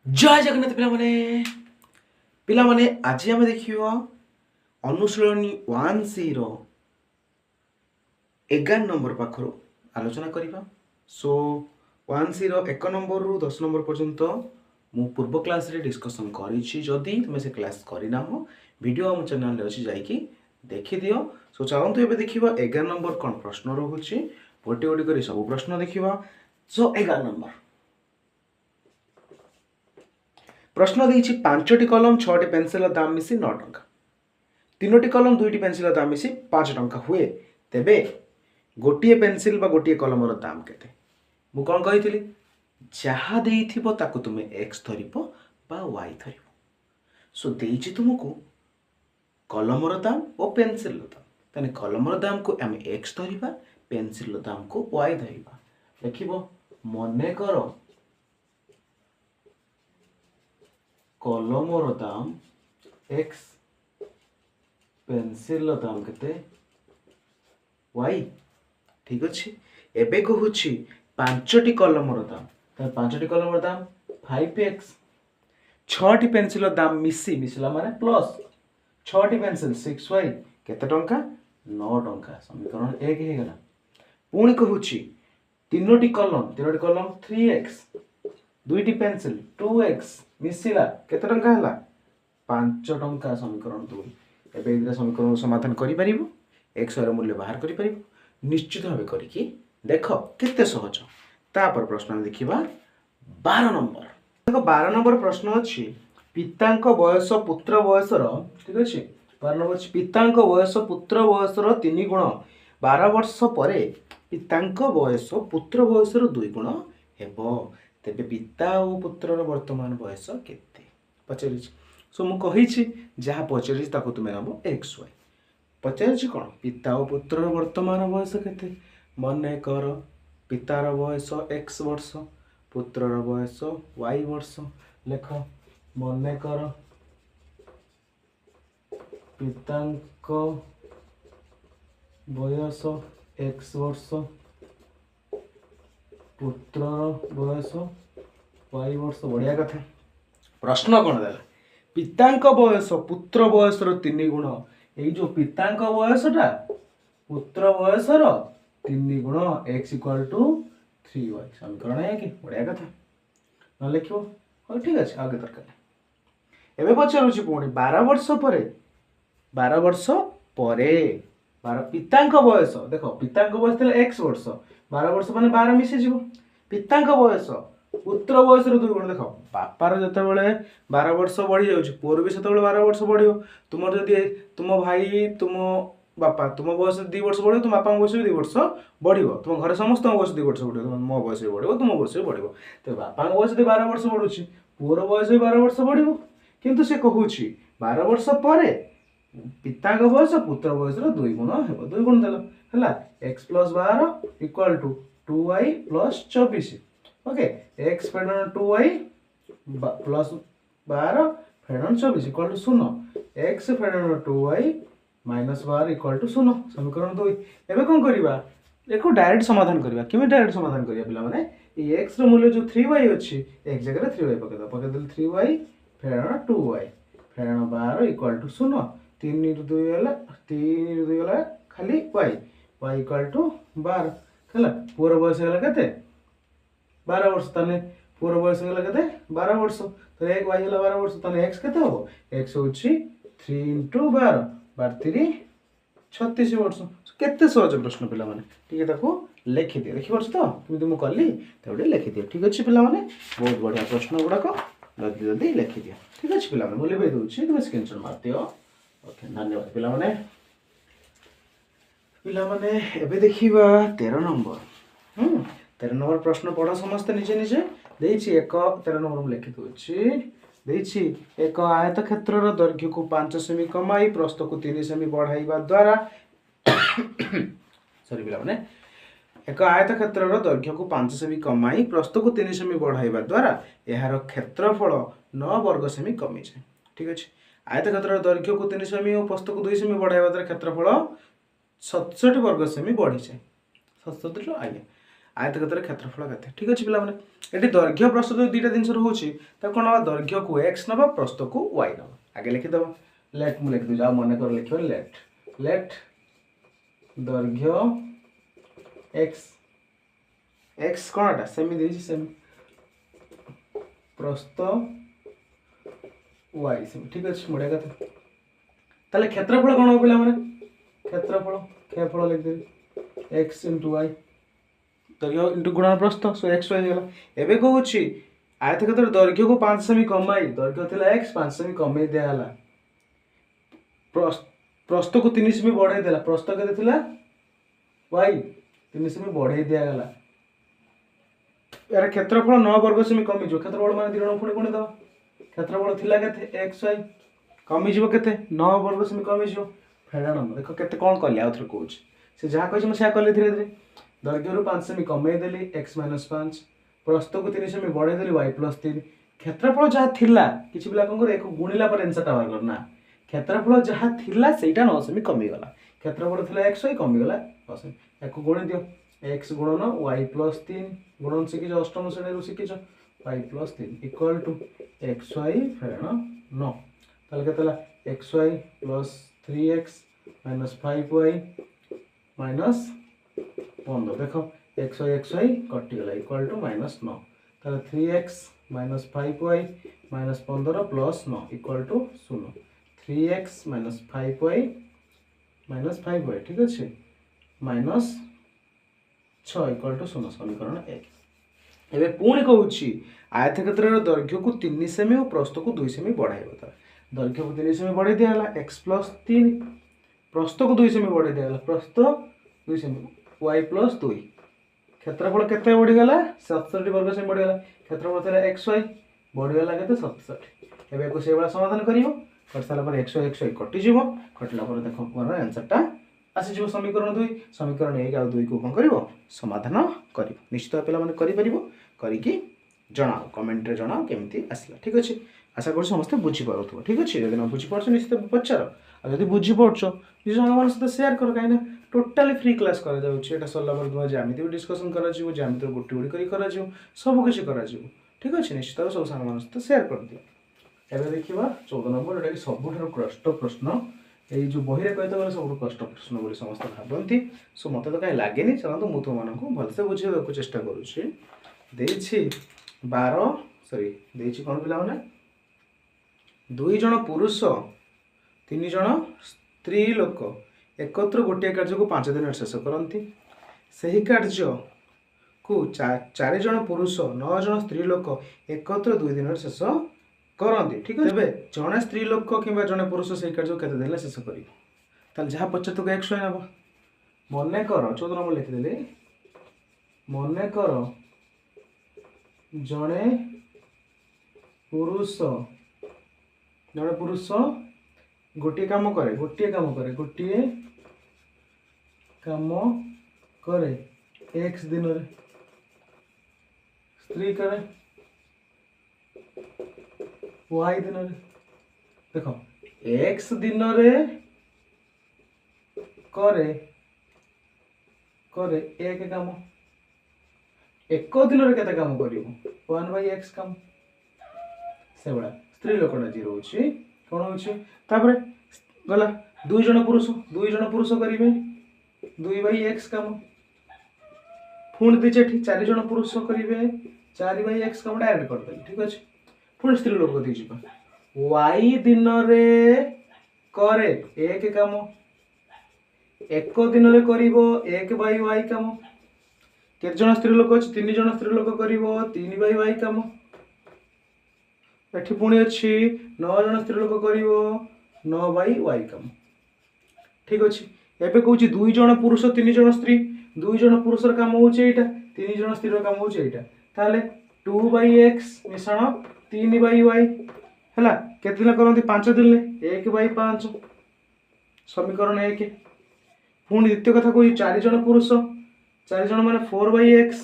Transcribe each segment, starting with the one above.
जय जगन्नाथ पिला माने आज आम देखिए अनुशीलनी 1C रो 11 नंबर पाखर आलोचना करवा। सो 1C रो 1 नंबर रु 10 नंबर पर्यंत मु पूर्व क्लास रे डिस्कशन करी। जदि तुम से क्लास करना हो वीडियो आम चैनल अच्छी जाकि देखी दियो। सो चलतु ये देखा 11 नंबर कौन प्रश्न रोचे गोटे गोटे कर सब प्रश्न देखा। सो 11 नंबर प्रश्न देछि 5टी कलम 6टी पेंसिल दाम मिसी 9 टंका, 3टी कलम 2टी पेंसिल दाम मिसी 5 टंका हुए तेबे गोटे पेंसिल बा गोटे कलमर दाम केते। मु कौन कही जहाँ देइथिबो ताकू तुमे एक्स धरिबो बा वाई धरिबो। सो देइछि तुमको कलमर दाम और पेंसिल दाम, ताने कलमर दाम को आम एक्स धरिबा, पेंसिल दाम को वाई धरिबा। देखिबो मने करो कलमर दाम एक्स, पेंसिल दाम केते वाई। ठीक अच्छे। एबे कहूची 5टी कलमर दाम, तो 5टी कलमर दाम 5x, 6टी पेंसिल दाम मिसला माने प्लस 6टी पेंसिल 6y केते टंका 9 टंका। समीकरण 1 हे गला। पुणी कहूची 3टी कलम 3x, 2टी पेंसिल 2x मिसला केते टंका हला 5 टंका। समीकरण 2 एबे इधर समीकरण समाधान करि परिबो, x र मूल्य बाहर करि परिबो निश्चित भाव करिकी देख केते सहज। तापर प्रश्न देखिबा 12 नंबर। देखो 12 नंबर प्रश्न अछि पितांक बयस पुत्र बयसर, ठीक अछि 12 नंबर अछि पितांक बयस पुत्र बयसर 3 गुण 12 वर्ष परे पितांक बयस पुत्र बयसर 2 गुण हेबो। तेबे पिता और पुत्रर वर्तमान बयस केते पचारि। सो मु कहिछि जहाँ पचारि ताको तुमे नबो एक्स वाई। पचारि कौन पिता और पुत्रर वर्तमान बयस केते। मने कर पितार बयस एक्स वर्ष, पुत्रर बयस वाई वर्ष। लेख मने कर पितांक बयस एक्स वर्ष, पुत्रर बयस वाई वर्ष। बढ़िया कथा। प्रश्न कौन देला पितांक बयस पुत्र बयसर 3 गुण। एई जो पितांक बयसटा पुत्र बयसर 3 गुण x इक्वल टू 3y। समीकरण है कि बढ़िया कथा न लिखो। हाँ ठीक अच्छे आगे दरकार। एबे पचारुछि पुणी 12 वर्ष परे, 12 वर्ष परे 12 पितांक बयस देख पितांक बयस थिला x वर्ष, 12 वर्ष माने 12 मिसे जीवो। पितांक बयस पुत्र बयस 2 गुण। देख बापार जतबेले 12 वर्ष बढ़ी जाउछि पुअर भी सेतबेले 12 वर्ष बढ़ियो। तुमर जदि तुम भाई तुम बापा तुम बयस 2 वर्ष बढ़ियो, तुम बापा बयस 2 वर्ष बढ़ियो, तुम घर समस्त बयस 2 वर्ष बढ़ियो, मो बयस भी बढ़ियो, तुम बयस भी बढ़ियो। तो बापा बयस 12 वर्ष बढ़ुछि पुअर बयस भी 12 वर्ष बढ़ियो। किंतु से कहूछि 12 वर्ष परे पितांक बयस पुत्र बयस 2 गुण हेबो। 2 गुण देला हला x + 12 equal to 2y + 24। Okay x फेडन 2y प्लस 12 फेडन 24 इक्वल टू 0। x फेडन 2y माइनस 12 इक्वल टू 0। समीकरण 2। एबे कोन करबा एको डायरेक्ट समाधान करबा। किमे डायरेक्ट समाधान करबा पिला माने ए x रो मूल्य जो 3y अछि x जगह रे 3y पके दे 3y फेडन 2y फेडन 12 इक्वल टू 0। 3 * 2 होला 3 * 2 होला खाली y y इक्वल टू 12 हला। पुअर बयस होला केते 12 वर्ष, ताने पुअर बयस होला केते 12 वर्ष। तो एक y होला 12 वर्ष, ताने x केते हो x होछि 3 * 12 12 36 वर्ष। केते सहज प्रश्न पिला माने ठीक ताको लिखि दियो। देखि वर्ष तो किमि तुम कल्ली तेबे लिखि दियो। ठीक अछि पिला माने बहुत बढ़िया प्रश्न गुडा को जल्दी जल्दी लिखि दियो। ठीक अछि पिला माने मु लिबे दोछि तुम स्क्रीनशॉट मार दियो। ओके धन्यवाद पिला माने। पिला माने एबे देखिबा 13 नंबर। 13 नंबर प्रश्न पढ़ समस्त निजे निजे देछि। एक 13 नंबर मु लिखि दोछि देछि एक आयत क्षेत्रर दैर्घ्य को 5 सेमी कमाई प्रस्थ को 3 सेमी बढ़ाइबा द्वारा सॉरी पिला माने एक आयत क्षेत्रर दैर्घ्य को 5 सेमी कमाई प्रस्थ को 3 सेमी बढ़ाइबा द्वारा एहार क्षेत्रफल 9 वर्ग सेमी कमी जाए। ठीक अछि। आयत क्षेत्रर दैर्घ्य को 3 सेमी और प्रस्थ को 2 सेमी बढ़ाइबा द्वारा क्षेत्रफल 67 वर्ग सेमी बढ़ी जाए। 67 आगे आयतक्षेत्र क्षेत्रफल केते ठीक अछि पिला माने एठी दैर्घ्य प्रस्थ जो दुईटा जिंस रहउछि त कोन नबा दैर्घ्य को x नबा प्रस्थ को y नबा आगे लिखि दबा लेट मु लिख दु जा मने कर लिखियो लेट दैर्घ्य x कोनटा सेमी देछि सेमी प्रस्थ y सेमी ठीक अछि मुडे कथा ताले क्षेत्रफल कोन हो पिला माने क्षेत्रफल लिख दे x * y दैर्घ्य इंटू गुणन प्रस्थ सो x y गेला एबे कहउछि आयतक्षेत्र दैर्घ्य को 5 सेमी कमाई दैर्घ्य थिला x 5 सेमी कमाई दिया हला प्रस्थ को 3 सेमी बढ़ाई देला प्रस्थ केते थिला y 3 सेमी बढ़ाई दिया गला यार क्षेत्रफल 9 वर्ग सेमी कमी जो क्षेत्रफल माने 3 पुणी गुणी दो क्षेत्रफल थिला केते x y कमी जीवो केते 9 वर्ग सेमी कमी जीवो फेडाण देखो केते कोन करले आउथर कहउछि से जहा कहछि म से करले धीरे धीरे दैर्घ्य रु 5 सेमी कमाई देली x - 5 प्रस्थ को 3 सेमी बढ़ाई देली y + 3 क्षेत्रफल जहा थिला किछि बिला कोन करे एक गुणिला पर आंसर टा बाहर करना क्षेत्रफल जहा थिला सेटा 9 सेमी कमी गला क्षेत्रफल थिला x y कमी गला बस एको गुणी दियो x गुणन y + 3 गुणन सिकि जो अष्टम श्रेणी रु सिकि जो y + 3 = xy फेडाण 9 ताले केतला xy + 3x - 5y - 15 देखो xy कटि गला इक्वल टू -9 ताले 3x - 5y - 15 + 9 equal to 0 3x - 5y - 5y ठीक अछि -6 इक्वल टू 0 समीकरण 1 एबे पुणी कहउछि आयतक्षेत्र रो दैर्घ्य को 3 सेमी और प्रस्थ को 2 सेमी बढ़ाइबो त दैर्घ्य को 3 सेमी बढ़ाई दिया हला x + 3 प्रस्थ को 2 सेमी बढ़ाई दिया हला प्रस्थ 2 सेमी y + 2 क्षेत्रफल केते बढ़ी गला 67 वर्ग सेमी बढ़ी गला क्षेत्रफल थिला xy बढ़ी गला केते 67 एबे को सेबा समाधान करियो कर साला पर xy कटि जीवो कटला पर देखो मोर आंसर टा आसी जीवो समीकरण 2 समीकरण 1 आ 2 को कोन करिवो समाधान करिवो निश्चित पिला माने करि परिवो करि कि जणाओ कमेंट रे जणाओ केमती आसला ठीक अछि आशा कर समस्त बुझी पारथो ठीक अछि यदि न बुझी परछ निश्चित पचार आ यदि बुझी परछ निज संग मान सहित शेयर कर काइना टोटली फ्री क्लास करा जाउछि एटा सल्ला पर दुआ ज्यामिति भी डिस्कशन करा जिवो ज्यामिति गोटी गोटी करी करा जिवो सब किछि करा जिवो ठीक अछि निश्चित सब संग मान सहित शेयर कर दियो एबे देखिबा 14 नंबर एटा कि सबुठार कष्ट प्रश्न ए जो बहिरे कहते गले सब कष्ट प्रश्न बोली समस्त भाबंती सो मते तो काई लागेनी चलतो मु तो मानको भलसे बुझियो को चेष्टा करूछि देछि 12 सॉरी देछि कोन पिला माने 2 जण पुरुष 3 जण स्त्री लोक एकत्र गोटे कार्य को 5 दिन शेष करती सही कार्य को 4 जण पुरुष 9 जण स्त्री लोक एकत्र 2 दिन शेष करती ठीक है जड़े स्त्री लोक कि जड़े पुरुष से कार्य केते दिन शेष कर जहाँ पचार तो x y नब मन कर 14 नंबर लिखिदेली मन कर जड़े पुरुष गोटे काम करे x दिन रे स्त्री करे y दिन रे देखो x दिन रे करे एक काम एक दिन रे केते काम करिवो 1/x काम से बड़ा स्त्री लोकटा जी रोछि कोन होछि तापर गला 2 जण पुरुष करिवे 2/x काम पुणी दे चेठी 4 जण पुरुष करिवे 4/x काम डायरेक्ट कर दे ठीक अछि पुणी स्त्री लोक दी जिबा y दिन रे करे एक काम एक दिन रे करिवो 1/y काम केते जण स्त्री लोक अछि 3 जण स्त्री लोक करिवो 3/y काम एठी पुणी अछि 9 जण स्त्री लोक करिवो 9/y काम ठीक अछि एबे कहूची 2 जण पुरुष 3 जण स्त्री 2 जण पुरुषर काम होउची एटा 3 जण स्त्रीर काम होउची एटा ताले 2/x मिश्रण 3/y हला केते दिन करंती 5 दिन ले 1/5 समीकरण 1 पुणी द्वितीय कथा कोई 4 जण पुरुष 4 जण माने 4/x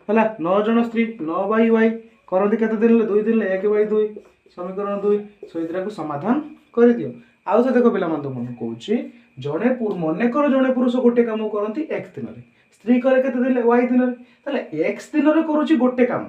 हला 9 जण स्त्री 9/y करंती केते दिन ले 2 दिन ले 1/2 समीकरण 2 सो इतरा को समाधान कर दियो आउ से देखो पिला मन तो मन कहूची जणे मन कर जणे पुरुष गोटे काम करंती x दिन रे स्त्री करे केते दिन वाई दिन ताले एक्स दिन रे करूची गोटे काम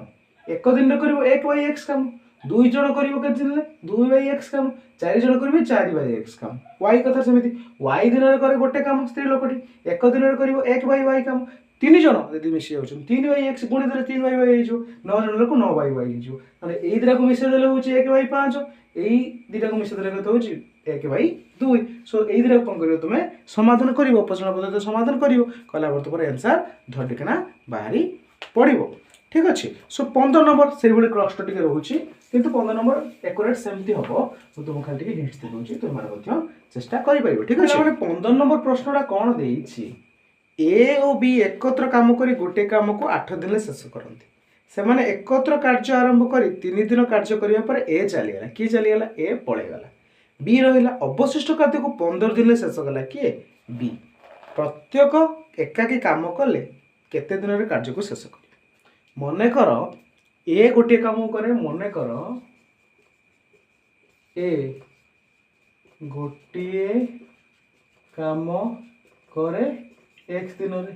एक दिन रे करिवो 1 बाई एक्स काम दुई जण करिवो केते दिन 2 बाई एक्स काम चारि जण करिवो 4 बाई एक्स काम वाई कथा सेमिति वाई दिन रे करे गोटे काम स्त्री लोकटी एक दिन रे करिवो 1 बाई वाई काम तीन जण यदि मिसी जाउछन 3 बाई एक्स पुणी देले 3 बाई वाई हेजो 9 जण लोक 9 बाई वाई हेजो ताले एई दिरा को मिसे देले होची 1 बाई 5 एई दिरा को मिसे देले कत होची 1 बाई 2 सो एई दिरा कोन करिवो तुमे समाधान करिवो प्रश्न पद्धति समाधान करिवो कला वर्त पर आंसर धटिकना बाहरी पड़िवो ठीक अच्छे सो 15 नंबर से भाई कष्ट टी रोचे किंतु 15 नंबर एक्यूरेट सेमती हम मुझे तुमको खाली हिंट्स दूसरी तुम चेष्टा कर ठीक है 15 नंबर प्रश्नटा कौन देछि ए और बी एकत्र काम करी गोटे काम को 8 दिन शेष करते से माने एकत्र कार्य आरंभ करी 3 दिन कार्य करिया पर ए चलीगला किए चलीगला ए पळेगला बी रहिला अवशिष्ट कार्य को 15 दिन शेष कला किए बी प्रत्येक एकाकी काम कले केते दिन रे कार्य को शेष कर मने कर ए गोटे काम करे मने कर ए गोटे काम करे एक्स दिन रे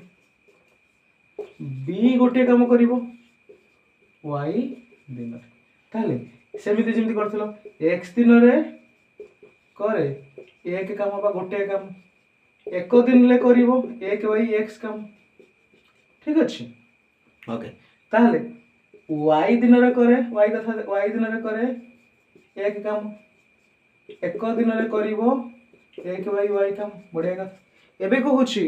बी गोटे काम करिवो वाई दिन रे ताले सेमिति जेमिति करथिलो एक्स दिन रे करे एक काम बा गोटे काम एक दिन ले करिवो 1 बाई एक्स काम ठीक अछि ओके ताहले वाई दिन रे करे वाई कथा वाई दिन रे करे एक काम एक दिन रे करिवो 1 बाई वाई काम बढ़िया कथा एबे को होछि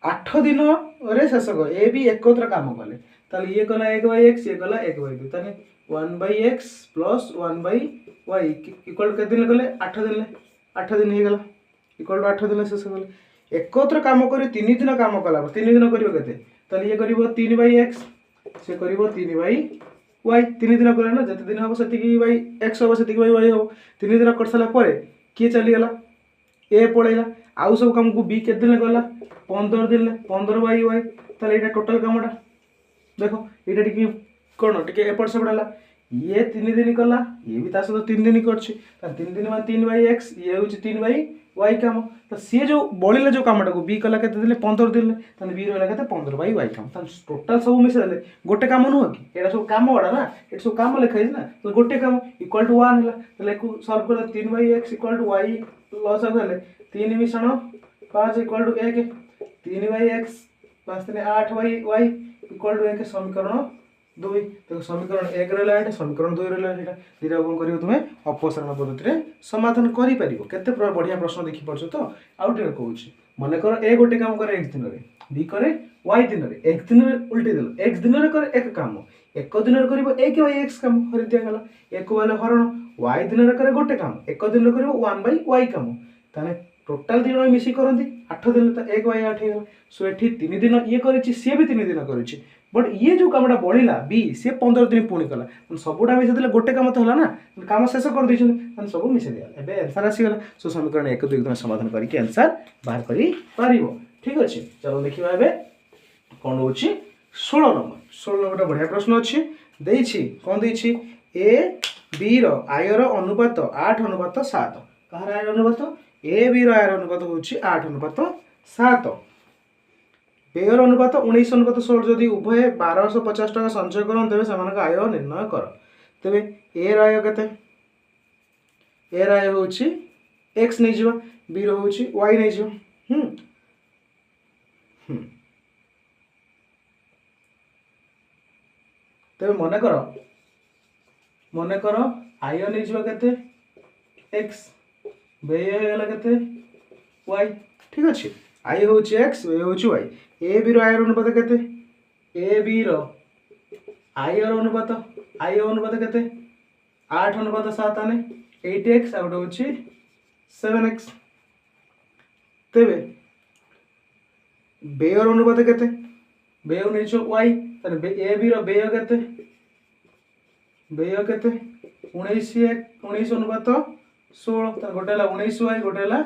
8 दिन रे शेष कर ए भी एकत्र काम कले ताले ये कला 1 बाई एक्स ये कला 1 बाई 2 ताने 1 by x plus 1 by y equal के दिन कले 8 दिन 8 दिन हे गला इक्वल टू 8 दिन शेष कले एकत्र काम करे 3 दिन काम कला 3 दिन करिवो केते ताले ये करिवो 3 बाई एक्स से करिवो 3 बाई वाई 3 दिन करे ना जते दिन हो सेति की बाई एक्स हो सेति की बाई वाई हो 3 दिन कर सला परे के चली गला ए पळेला आउ सब काम को बी के दिन गला 15 दिन 15 बाई वाई ताले एटा टोटल कामटा देखो एटा टिके कोन टिके एपट से पड़ला ये 3 दिन कला ये भी तास 3 दिन करछि त 3 दिन मान 3 बाई एक्स ये होछि 3 बाई वाई काम तो सी जो बळिले जो कामटा को बी कला केते दिले 15 दिन तने बी रहला केते 15 बाई वाई काम त टोटल सब मिसले गोटे काम न हो कि एटा सब काम वडा ना एटा सब काम लिखाइ ना तो गोटे काम इक्वल टू 1 हला तले को सॉल्व करला 3 by x equal to y लॉस हो गले 3 मिश्रण 5 इक्वल टू 1 3 बाई एक्स 5 तने 8 बाई वाई इक्वल टू 1 समीकरण 2 तो समीकरण 1 रहला एटा समीकरण 2 रहला एटा दिरा कोन करियो तुमे अपसरण पद्धति रे समाधान करि परिबो केते बढ़िया प्रश्न देखि परछो तो आउट रे कहूची माने कर ए गोटे काम करे एक दिन रे बी करे वाई दिन रे एक दिन रे उल्टी देल एक दिन रे करे एक काम एक दिन रे करिवो 1 बाई एक्स काम हरि दिया गला एक वाले हरण वाई दिन रे करे गोटे काम एक दिन रे करिवो 1 बाई वाई काम ताने टोटल दिन मिसी करंती 8 दिन त 1 बाई 8 हे सो एठी 3 दिन ये करिछि से भी 3 दिन करिछि बट ये जो कामटा बढ़िला बी सी 15 दिन पुणी कला सबुटा मिसे देले गोटे काम तो होला ना काम शेष कर दैछन सब मिसे दिया एबे आंसर आसी गला सो समीकरण 1 2 एकदम समाधान करके आंसर बाहर करी पारिबो ठीक अछि चलो देखिबा एबे कोन होछि 16 नंबर बढ़िया प्रश्न अछि देछि कोन देछि ए बी रो आय रो अनुपात 8:7 कहार आय अनुपात ए बी रो आय अनुपात होछि 8:7 बेयर अनुपात 19:16 जदि उभय 1250 टका संचय करन तबे समान आय निर्णय कर तबे ए आय केते ए आय होछि x नै जिवो b रो होछि y नै जिवो तबे मने करो आय नै जिवो केते x बे गला केते y ठीक अछि आय होछि x बे होछि y ए बी रो आय अनुपात केते ए बी रो आय अनुपात केते 8:7 आने 8x आउट होछि 7x तबे बेयर अनुपात केते बेय नै छ y तने ए बी रो बेय केते 19:16 त गोटेला 19y गोटेला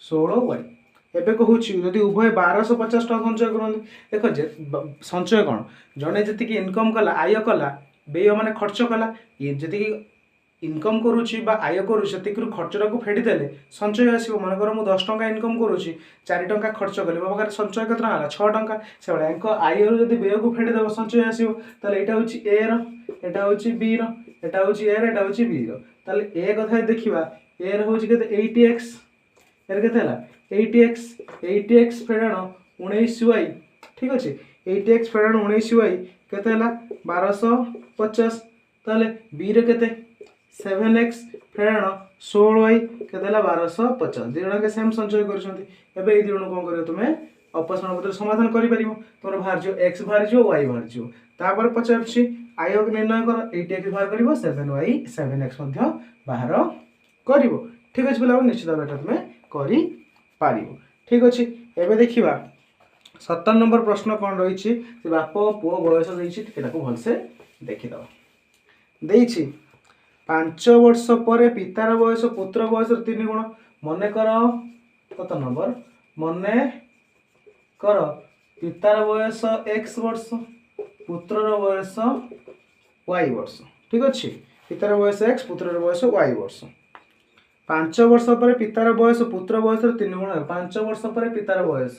16y एबे कहूची यदि उभय 1250 टका संचय करन देखो जे संचय कोन जने जति कि इनकम कला आय कला बेय माने खर्च कला ये जति कि इनकम करुच्ची आय करुच्ची खर्चटा को फेडीदेले संचय आसो मनकर मुझे 10 टंका इनकम करुच्ची 4 टंका खर्च कली मो पाखे संचय केतना है 6 टंका से भाई आय जब व्यय को फेडीदेव संचय आसो ताले एटा होची ए एटा होची बी एटा होची ए एटा होची बी ताले ए कथा देखिबा ए रे होची केते 80x एर केते हला 80x फेडाण 19y ठीक अछि 80x फेडाण 19y केते हला 1250 ताले बी रे केते 7x फेडाण 16y केते हला 1250 दी जण के सेम संचय करछंती एबे ए दी जण कोन करियो तुमे अपसरण पत्र समाधान करि परिबो तोर बाहर जो x बाहर जो y बाहर जो तापर पचारछि आय निर्णय कर 80x बाहर करिवो 7y 7x मध्ये बाहर करिवो ठीक अछि बोला निश्चित भाबे तुमे करि पारिबो ठीक अछि एबे देखिबा 17 नंबर प्रश्न कोन रहिछि से बाप पुओ बयस देछि एटा को भलसे देखि दो देछि 5 वर्ष पर पितार बयस पुत्र बयस 3 गुण मने कर कत नंबर मने कर पितार बयस x वर्ष पुत्रर बयस y वर्ष ठीक अछि पितार बयस x पुत्रर बयस y वर्ष 5 वर्ष पर पितार बयस पुत्र बयस 3 गुण 5 वर्ष पर पितार बयस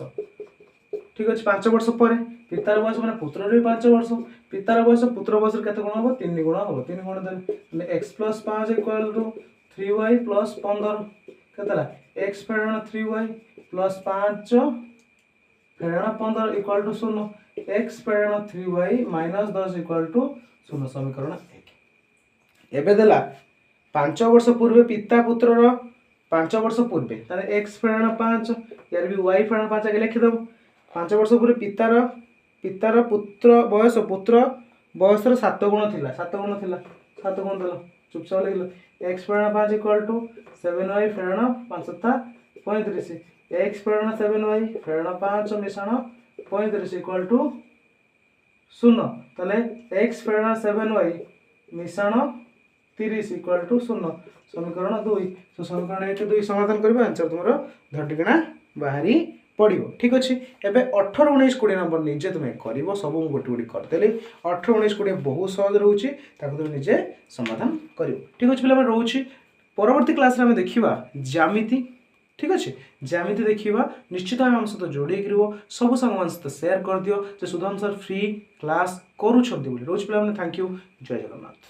ठीक अछि 5 वर्ष पर पितार बयस माने पुत्रर भी 5 वर्ष पितार बयस पुत्र बयस केते गुण हो 3 गुण हो 3 गुण देले x + 5 = 3y + 15 केतला x फेडाण 3y + 5 फेडाण 15 = 0 x फेडाण 3y - 10 = 0 समीकरण 1 एबे देला 5 वर्ष पूर्व पिता पुत्रर 5 वर्ष पूर्व तारे x फेडाण 5 यार भी y फेडाण 5 आगे लिखि दबो 5 वर्ष पूर्व पितार पुत्र बयस 7 गुण थिला 7 गुण दला चुपचाप लिखलो x फेडाण 5 = 7y फेडाण 5 ता 35 x फेडाण 7y फेडाण 5 मिश्रण 35 = 0 ताले x फेडाण 7y मिश्रण 30 = 0 समीकरण 2 तो समीकरण 1 2 समाधान करबा आंसर तुमरो धटिकना बाहरी पड़िबो ठीक अछि एबे 18 19 20 नंबर निजे तुमे करबो सब मु गोटी गोटी कर देली 18 19 20 बहुत सहज रहउची ताको तुम निजे समाधान करबो ठीक अछि पिला रहउची परवर्ती क्लास रे हम देखिबा ज्यामिति ठीक अछि ज्यामिति देखिबा निश्चित हम सहित जोड़ी करिवो सब संग सहित शेयर कर दियो जे सुधांशर फ्री क्लास करू छथि बोली रोज पिला थैंक यू जय जगन्नाथ।